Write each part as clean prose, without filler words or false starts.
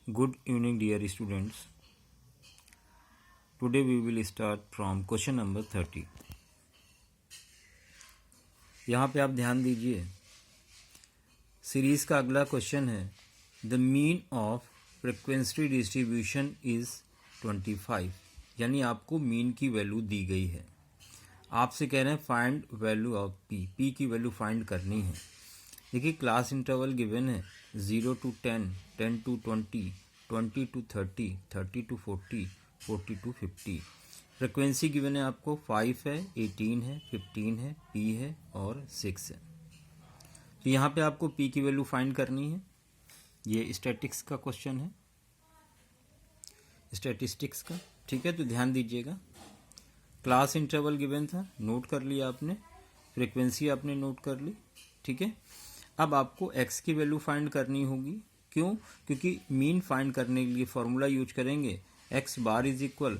Good evening, dear students. Today we will start from question number 30. यहाँ पे आप ध्यान दीजिए, सीरीज का अगला क्वेश्चन है the mean of frequency distribution is 25, यानी आपको मीन की वैल्यू दी गई है। आपसे कह रहे हैं फाइंड वैल्यू ऑफ पी की वैल्यू फाइंड करनी है। देखिए क्लास इंटरवल गिवन है 0 to 10, 10 to 20, 20 to 30, 30 to 40, 40 to 50। Frequency given है आपको 5 है, 18 है, 15 है, पी है और 6 है। तो यहाँ पे आपको पी की वैल्यू फाइंड करनी है। ये स्टैटिक्स का क्वेश्चन है, स्टैटिस्टिक्स का। ठीक है, तो ध्यान दीजिएगा। क्लास इंटरवल गिवन था, नोट कर लिया आपने, फ्रिक्वेंसी आपने नोट कर ली। ठीक है, अब आपको x की वैल्यू फाइंड करनी होगी। क्यों? क्योंकि मीन फाइंड करने के लिए फॉर्मूला यूज करेंगे x bar is equal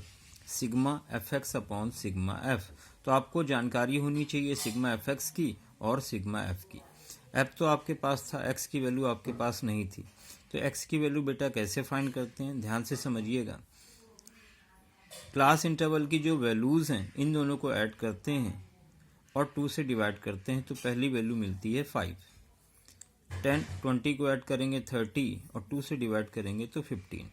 sigma F x upon sigma F. तो आपको जानकारी होनी चाहिए सिग्मा एफ एक्स की और सिग्मा एफ की। एफ तो आपके पास था, x की वैल्यू आपके पास नहीं थी। तो x की वैल्यू बेटा कैसे फाइंड करते हैं, ध्यान से समझिएगा। क्लास इंटरवल की जो वैल्यूज़ हैं इन दोनों को ऐड करते हैं और 2 से डिवाइड करते हैं, तो पहली वैल्यू मिलती है 5। 10, 20 को ऐड करेंगे 30 और 2 से डिवाइड करेंगे तो 15।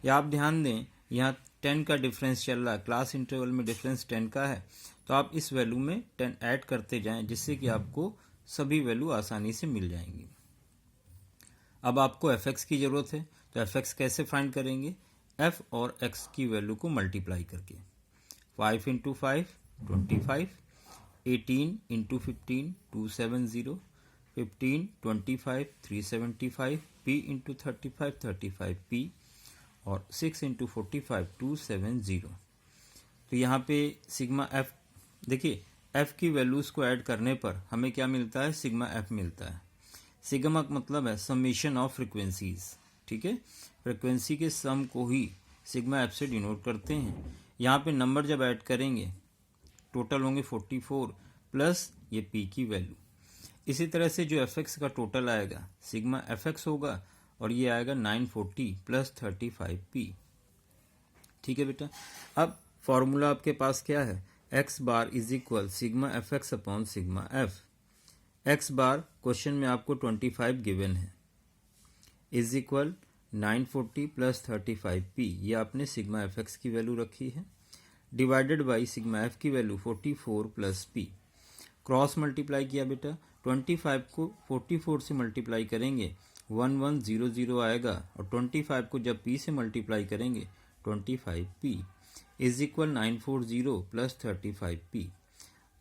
या आप ध्यान दें, यहाँ 10 का डिफरेंस चल रहा है, क्लास इंटरवल में डिफरेंस 10 का है, तो आप इस वैल्यू में 10 ऐड करते जाएं, जिससे कि आपको सभी वैल्यू आसानी से मिल जाएंगी। अब आपको एफ एक्स की ज़रूरत है, तो एफ एक्स कैसे फाइंड करेंगे? एफ और एक्स की वैल्यू को मल्टीप्लाई करके। 5 into 5 25, 18 into 15 270, 15 25 375, p into 35 35 p और 6 इंटू 45 270। तो यहाँ पे सिग्मा एफ, देखिए एफ की वैल्यूज़ को ऐड करने पर हमें क्या मिलता है? सिग्मा एफ मिलता है। सिग्मा का मतलब है समेशन ऑफ फ्रिक्वेंसीज। ठीक है, फ्रिक्वेंसी के सम को ही सिग्मा एफ से डिनोट करते हैं। यहाँ पे नंबर जब ऐड करेंगे टोटल होंगे 44 प्लस ये पी की वैल्यू। इसी तरह से जो एफ एक्स का टोटल आएगा सिग्मा एफ एक्स होगा और ये आएगा 940 प्लस 35 पी। ठीक है बेटा, अब फॉर्मूला आपके पास क्या है? X bar is equal sigma F x upon sigma F. X bar question में आपको 25 गिवन है, इज इक्वल 940 प्लस 35 पी, ये आपने सिग्मा एफ एक्स की वैल्यू रखी है, डिवाइडेड बाई सिग्मा एफ की value 44 plus P. Cross multiply किया बेटा, 25 को 44 से मल्टीप्लाई करेंगे 1100 आएगा और 25 को जब पी से मल्टीप्लाई करेंगे 25 P is equal 940 plus 35 P.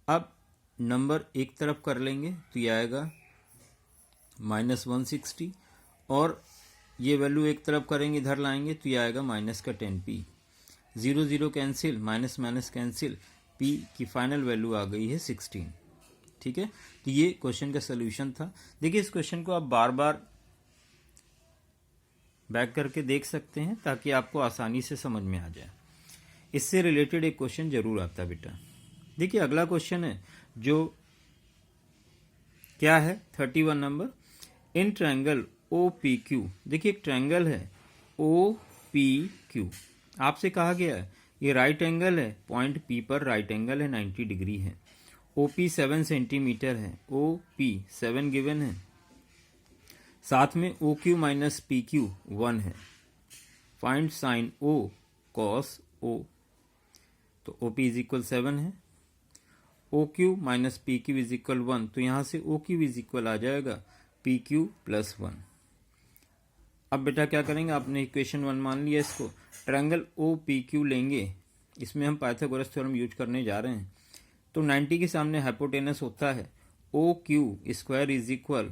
अब नंबर एक तरफ कर लेंगे तो ये आएगा -160 और ये वैल्यू एक तरफ करेंगे इधर लाएंगे तो ये आएगा माइनस का 10 P. 0 0 cancel, minus minus cancel, P की फाइनल वैल्यू आ गई है 16। ठीक है, तो ये क्वेश्चन का सोल्यूशन था। देखिए इस क्वेश्चन को आप बार बार बैक करके देख सकते हैं ताकि आपको आसानी से समझ में आ जाए। इससे रिलेटेड एक क्वेश्चन जरूर आता है बेटा। देखिए अगला क्वेश्चन है जो क्या है 31 number. In triangle O P Q, देखिए एक ट्रायंगल है ओ पी क्यू, आपसे कहा गया है ये राइट एंगल है, पॉइंट पी पर राइट एंगल है, 90 डिग्री है। ओ पी 7 सेंटीमीटर है, ओ पी 7 गिवन है, साथ में O Q minus P Q 1 है। Find sin O cos O, तो ओ पी इज इक्वल 7 है, O Q minus P Q is equal 1, तो यहाँ से ओ क्यू इज इक्वल आ जाएगा पी क्यू प्लस 1। अब बेटा क्या करेंगे, आपने इक्वेशन 1 मान लिया इसको। ट्रायंगल ओ पी क्यू लेंगे, इसमें हम पाइथागोरस थ्योरम यूज करने जा रहे हैं। तो 90 के सामने हाइपोटेनस होता है O Q square is equal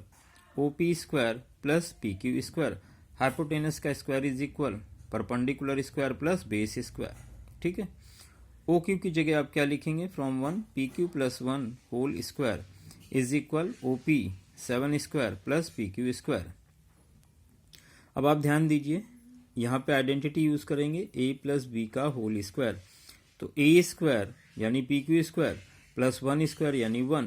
O P square plus P Q square. Hypotenuse का square is equal perpendicular square plus base square. ठीक है, ओ क्यू की जगह आप क्या लिखेंगे? From 1 P Q plus 1 whole square is equal O P 7 square plus P Q square. अब आप ध्यान दीजिए, यहाँ पे आइडेंटिटी यूज करेंगे ए प्लस बी का होल स्क्वायर। तो ए स्क्वायर यानी P Q square plus 1 square यानी 1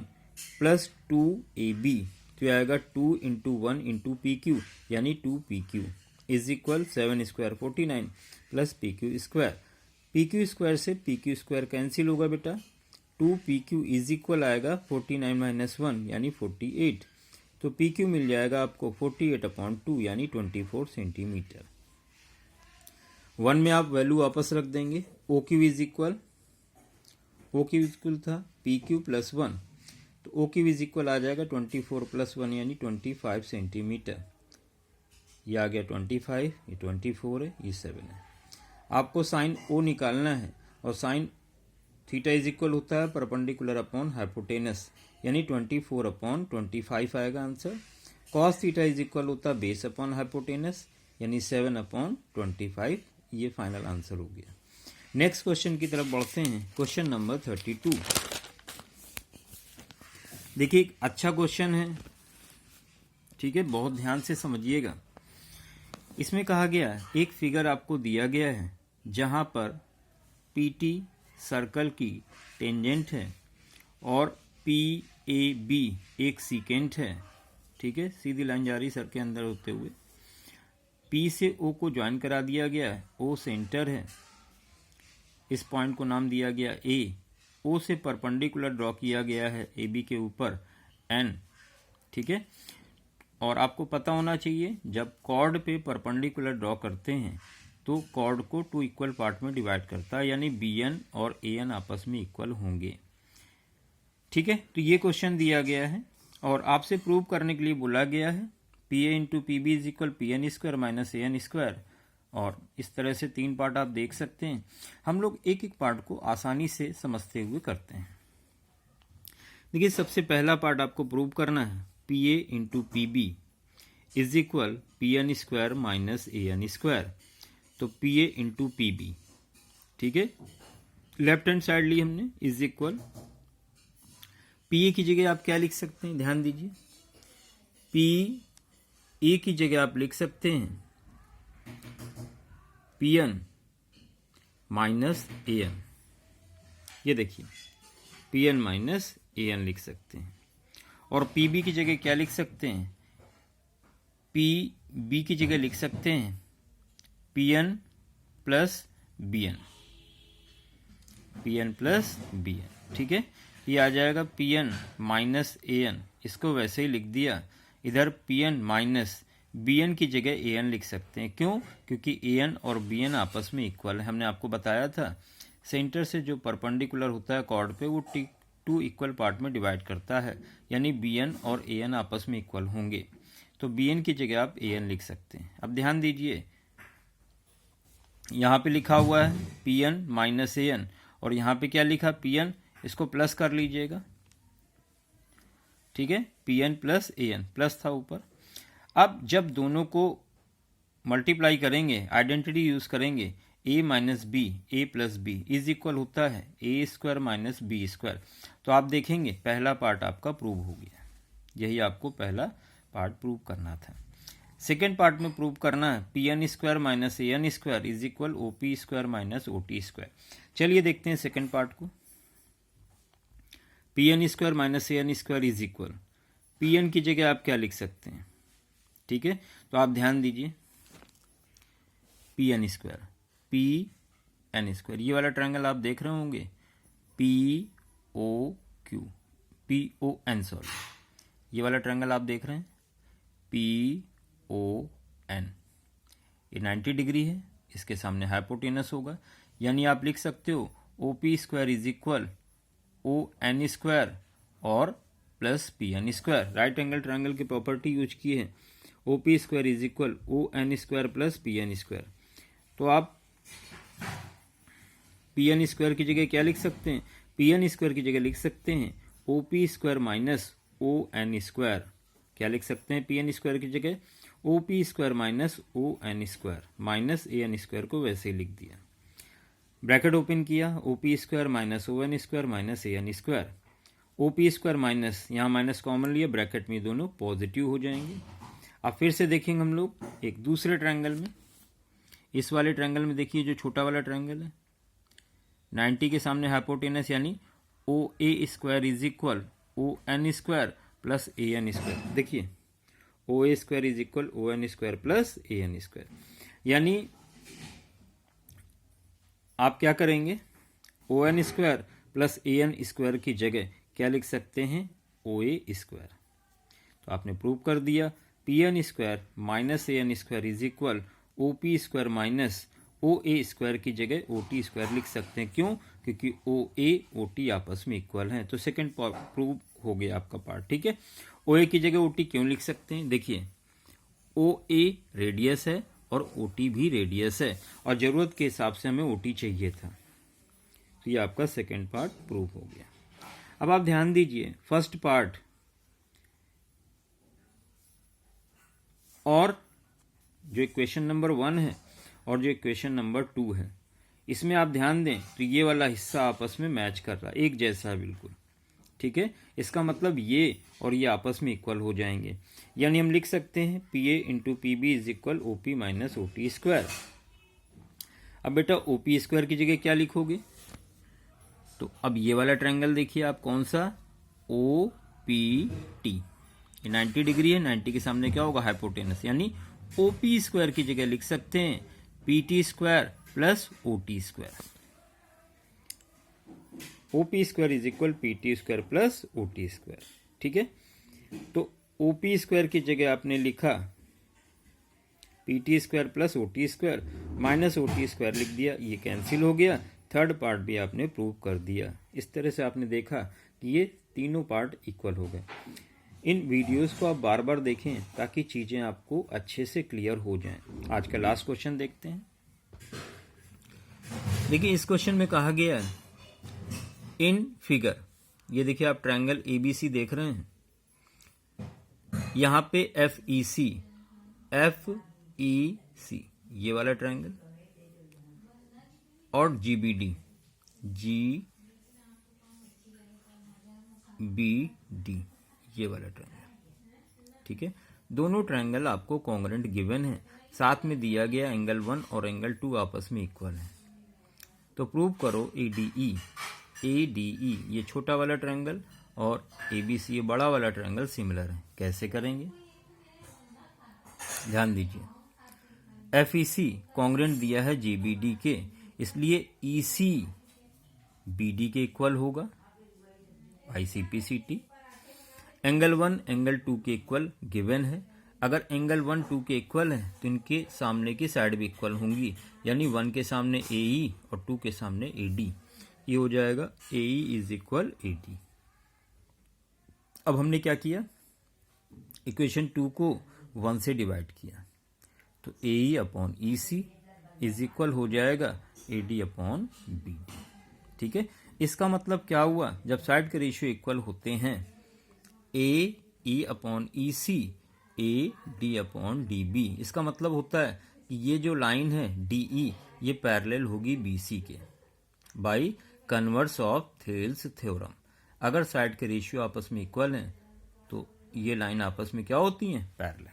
प्लस 2 ए बी, तो यह आएगा 2 इंटू 1 इंटू पी क्यू यानी 2 P Q. Is equal 7 square 49 plus P Q square. P Q square से पी क्यू स्क्वायर कैंसिल होगा बेटा, 2pq इज इक्वल आएगा 49 minus 1 यानी 48। तो pq मिल जाएगा आपको 48/2 यानी 24 सेंटीमीटर। 1 में आप वैल्यू वापस रख देंगे। OQ इज इक्वल था PQ प्लस 1, तो OQ इज इक्वल आ जाएगा 24 प्लस 1 यानी 25 सेंटीमीटर। ये आ गया 25, ये 24 है, ये 7 है। आपको साइन O निकालना है और साइन थीटा इज इक्वल होता है परपेंडिकुलर अपॉन हाइपोटेनस यानी 24/25 आएगा answer. Cos theta is equal होता है बेस अपॉन हाइपोटेनस यानी 7/25। ये फाइनल आंसर हो गया। नेक्स्ट क्वेश्चन की तरफ बढ़ते हैं। Question number 32। देखिए एक अच्छा क्वेश्चन है, ठीक है, बहुत ध्यान से समझिएगा। इसमें कहा गया है एक फिगर आपको दिया गया है जहां पर PT सर्कल की टेंजेंट है और PAB एक सीकेंट है, ठीक है, सीधी लाइन जा रही सर के अंदर होते हुए। P से O को ज्वाइन करा दिया गया है, O सेंटर है, इस पॉइंट को नाम दिया गया A। O से परपेंडिकुलर ड्रॉ किया गया है AB के ऊपर N, ठीक है। और आपको पता होना चाहिए जब कॉर्ड पे परपेंडिकुलर ड्रॉ करते हैं तो कॉर्ड को 2 इक्वल पार्ट में डिवाइड करता है यानी BN और AN आपस में इक्वल होंगे, ठीक है। तो ये क्वेश्चन दिया गया है और आपसे प्रूव करने के लिए बोला गया है PA into PB is equal PN square minus AN square. और इस तरह से 3 पार्ट आप देख सकते हैं। हम लोग एक एक पार्ट को आसानी से समझते हुए करते हैं। देखिए सबसे पहला पार्ट आपको प्रूव करना है PA into PB is equal PN square minus AN square. तो PA इंटू PB, ठीक है, लेफ्ट हैंड साइड ली हमने, इज इक्वल PA की जगह आप क्या लिख सकते हैं, ध्यान दीजिए। PA की जगह आप लिख सकते हैं PN माइनस AN। ये देखिए PN माइनस AN लिख सकते हैं। और PB की जगह क्या लिख सकते हैं, PB की जगह लिख सकते हैं PN plus BN, PN plus BN, ठीक है। ये आ जाएगा PN माइनस AN, इसको वैसे ही लिख दिया। इधर PN माइनस BN की जगह AN लिख सकते हैं। क्यों? क्योंकि AN और BN आपस में इक्वल है। हमने आपको बताया था सेंटर से जो परपेंडिकुलर होता है कॉर्ड पे वो 2 इक्वल पार्ट में डिवाइड करता है यानी BN और AN आपस में इक्वल होंगे। तो BN की जगह आप AN लिख सकते हैं। अब ध्यान दीजिए यहाँ पे लिखा हुआ है PN माइनस AN और यहाँ पे क्या लिखा PN, इसको प्लस कर लीजिएगा, ठीक है, PN प्लस AN, प्लस था ऊपर। अब जब दोनों को मल्टीप्लाई करेंगे, आइडेंटिटी यूज करेंगे, A minus B, A plus B is equal होता है A square minus B square. तो आप देखेंगे पहला पार्ट आपका प्रूव हो गया। यही आपको पहला पार्ट प्रूव करना था। सेकेंड पार्ट में प्रूव करना है PN square minus AN square is equal OP square minus OT square. चलिए देखते हैं सेकेंड पार्ट को। PN square minus AN square is equal, PN की जगह आप क्या लिख सकते हैं, ठीक है। तो आप ध्यान दीजिए PN स्क्वायर, PN स्क्वायर, ये वाला ट्रायंगल आप देख रहे होंगे POQ, PON सॉरी, ये वाला ट्रायंगल आप देख रहे हैं PON, ये 90 डिग्री है, इसके सामने हाइपोटेनस होगा यानी आप लिख सकते हो OP square is equal ON square और plus PN square. Right angle triangle की प्रॉपर्टी यूज की है OP square is equal ON square plus PN square. तो आप PN स्क्वायर की जगह क्या लिख सकते हैं, PN स्क्वायर की जगह लिख सकते हैं OP square minus ON square. क्या लिख सकते हैं PN स्क्वायर की जगह OP square minus ON square, minus AN square को वैसे ही लिख दिया, ब्रैकेट ओपन किया, OP square minus ON square minus AN square. OP square minus, यहाँ माइनस कॉमन लिया, ब्रैकेट में दोनों पॉजिटिव हो जाएंगे। अब फिर से देखेंगे हम लोग एक दूसरे ट्रायंगल में। इस वाले ट्रायंगल में देखिए जो छोटा वाला ट्रायंगल है 90 के सामने हाइपोटेनस यानी OA square is equal ON square plus AN square. देखिए O A square is equal O N square plus A N square. यानी आप क्या करेंगे, O N square plus A N square की जगह क्या लिख सकते हैं, ओ ए स्क्वायर। तो आपने प्रूव कर दिया P N square minus A N square is equal O P square minus O A square की जगह ओ टी स्क्वायर लिख सकते हैं। क्यों? क्योंकि ओ ए ओ टी आपस में इक्वल हैं। तो सेकंड प्रूव हो गया आपका पार्ट। ठीक है, ओ ए की जगह ओ टी क्यों लिख सकते हैं, देखिए ओ ए रेडियस है और ओ टी भी रेडियस है और जरूरत के हिसाब से हमें ओ टी चाहिए था। तो ये आपका सेकंड पार्ट प्रूव हो गया। अब आप ध्यान दीजिए, फर्स्ट पार्ट और जो इक्वेशन नंबर 1 है और जो इक्वेशन नंबर 2 है, इसमें आप ध्यान दें तो ये वाला हिस्सा आपस में मैच कर रहा है, एक जैसा है बिल्कुल। ठीक है, इसका मतलब ये और ये आपस में इक्वल हो जाएंगे। यानी हम लिख सकते हैं P A into P B is equal O P minus O T square. अब बेटा ओ पी स्क्वायर की जगह क्या लिखोगे, तो अब ये वाला ट्रायंगल देखिए आप, कौन सा, ओ पी टी, ये 90 डिग्री है, 90 के सामने क्या होगा, हाइपोटेनस। यानी ओ पी स्क्वायर की जगह लिख सकते हैं P T square plus O T square. O P square is equal P T square plus O T square. ठीक है, तो ओ पी स्क्वायर की जगह आपने लिखा P T square plus O T square minus O T square लिख दिया, ये कैंसिल हो गया। थर्ड पार्ट भी आपने प्रूव कर दिया। इस तरह से आपने देखा कि ये तीनों पार्ट इक्वल हो गए। इन वीडियोस को आप बार बार देखें ताकि चीजें आपको अच्छे से क्लियर हो जाएं। आज का लास्ट क्वेश्चन देखते हैं। देखिए इस क्वेश्चन में कहा गया है इन फिगर, ये देखिए आप ट्रायंगल एबीसी देख रहे हैं, यहां पे एफ ई सी ये वाला ट्रायंगल और जीबीडी ये वाला ट्रायंगल। ठीक है, दोनों ट्रायंगल आपको कॉन्ग्रुएंट गिवन है, साथ में दिया गया एंगल 1 और एंगल 2 आपस में इक्वल है। तो प्रूव करो ADE ये छोटा वाला ट्रायंगल और ABC ये बड़ा वाला ट्रायंगल सिमिलर है। कैसे करेंगे, ध्यान दीजिए। FEC कॉन्ग्रुएंट दिया है GBD के, इसलिए EC BD के इक्वल होगा, ICPCT। एंगल 1 एंगल 2 के इक्वल गिवन है। अगर एंगल 1 2 के इक्वल है तो इनके सामने की साइड भी इक्वल होंगी, यानी 1 के सामने AE और 2 के सामने AD, ये हो जाएगा AE इज इक्वल AD। अब हमने क्या किया, इक्वेशन 2 को 1 से डिवाइड किया, तो AE upon EC is equal हो जाएगा AD अपॉन BD। ठीक है, इसका मतलब क्या हुआ, जब साइड के रेशियो इक्वल होते हैं AE upon EC AD upon DB, इसका मतलब होता है कि ये जो लाइन है DE ये पैरेलल होगी BC के by converse of Thales theorem. अगर साइड के रेशियो आपस में इक्वल हैं तो ये लाइन आपस में क्या होती हैं, पैरेलल।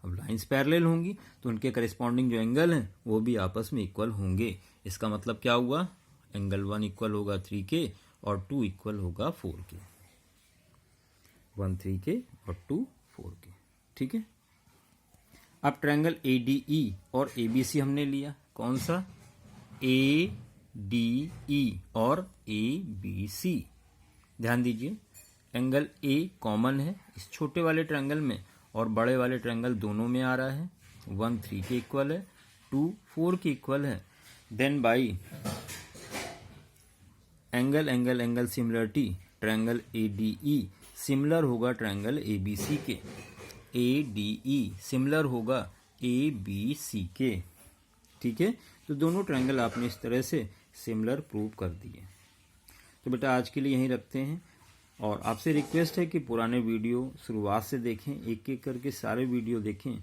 अब लाइंस पैरेलल होंगी तो उनके करस्पॉन्डिंग जो एंगल हैं वो भी आपस में इक्वल होंगे। इसका मतलब क्या हुआ, एंगल 1 इक्वल होगा 3 के और 2 इक्वल होगा 4 के, 1 3 के और 2 4 के। ठीक है, अब ट्रायंगल ADE और ABC हमने लिया, कौन सा, ADE और ABC। ध्यान दीजिए, एंगल A कॉमन है इस छोटे वाले ट्रायंगल में और बड़े वाले ट्रायंगल दोनों में आ रहा है। 1 3 के इक्वल है, 2 4 के इक्वल है। Then by angle angle angle similarity triangle ADE similar होगा ट्रायंगल ABC के, ADE सिमिलर होगा ABC के। ठीक है, तो दोनों ट्रायंगल आपने इस तरह से सिमिलर प्रूव कर दिए। तो बेटा आज के लिए यहीं रखते हैं और आपसे रिक्वेस्ट है कि पुराने वीडियो शुरुआत से देखें, एक एक करके सारे वीडियो देखें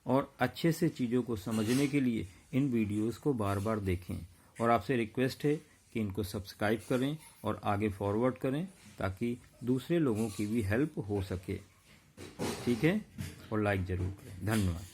और अच्छे से चीज़ों को समझने के लिए इन वीडियोस को बार बार देखें। और आपसे रिक्वेस्ट है कि इनको सब्सक्राइब करें और आगे फॉरवर्ड करें ताकि दूसरे लोगों की भी हेल्प हो सके। ठीक है, और लाइक ज़रूर करें। धन्यवाद।